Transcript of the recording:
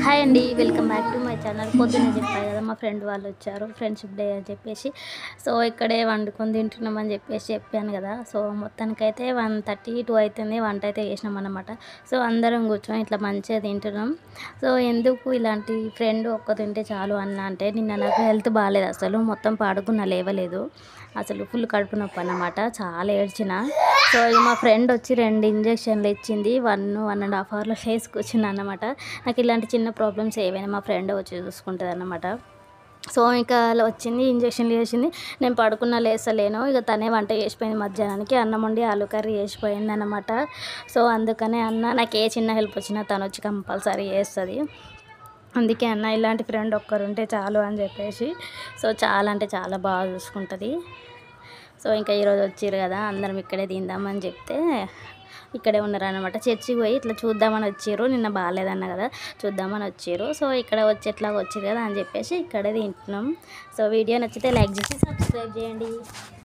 Hi అండి, welcome back to my channel. పొద్దున్నే చెప్పాను కదా, మా ఫ్రెండ్ వాళ్ళు వచ్చారు ఫ్రెండ్షిప్ డే అని చెప్పేసి. సో ఇక్కడే వండుకొని తింటున్నామని చెప్పేసి చెప్పాను కదా. సో మొత్తానికైతే 1:32 అవుతుంది, వంట అయితే చేసినాం అన్నమాట. సో అందరం కూర్చొని ఇట్లా మంచిగా తింటున్నాం. సో ఎందుకు ఇలాంటి ఫ్రెండ్ ఒక్క తింటే చాలు అన్న అంటే, నిన్న నాకు హెల్త్ బాగాలేదు, అసలు మొత్తం పాడుకున్న లేవలేదు, అసలు ఫుల్ కడుపు నొప్పి అన్నమాట. చాలా ఏడ్చిన. సో ఇక మా ఫ్రెండ్ వచ్చి 2 ఇంజక్షన్లు ఇచ్చింది, 1.5 అవర్లో ఫేస్ కూర్చున్నా అన్నమాట. నాకు ఇలాంటి చిన్న ప్రాబ్లమ్స్ ఏవైనా మా ఫ్రెండ్ వచ్చి చూసుకుంటుంది అన్నమాట. సో ఇంకా అలా వచ్చింది, ఇంజక్షన్లు చేసింది, నేను పడుకున్న లేసలేను. ఇక తనే వంట చేసిపోయింది, మధ్యాహ్నానికి అన్నం వండి ఆలు కర్రీ చేసిపోయింది అన్నమాట. సో అందుకనే అన్న నాకు ఏ చిన్న హెల్ప్ వచ్చినా తను వచ్చి కంపల్సరీ చేస్తుంది. అందుకే అన్న ఇలాంటి ఫ్రెండ్ ఒక్కరుంటే చాలు అని చెప్పేసి. సో చాలా అంటే చాలా బాగా చూసుకుంటుంది. సో ఇంకా ఈరోజు వచ్చిర్రు కదా, అందరం ఇక్కడే తిందామని చెప్తే ఇక్కడే ఉన్నారనమాట. చర్చికి పోయి ఇట్లా చూద్దామని వచ్చిర్రు, నిన్న బాగాలేదన్న కదా, చూద్దామని వచ్చిర్రు. సో ఇక్కడ వచ్చి ఎట్లాగ వచ్చిర్రు కదా అని చెప్పేసి ఇక్కడే తింటున్నాం. సో వీడియో నచ్చితే లైక్ చేసి సబ్స్క్రైబ్ చేయండి.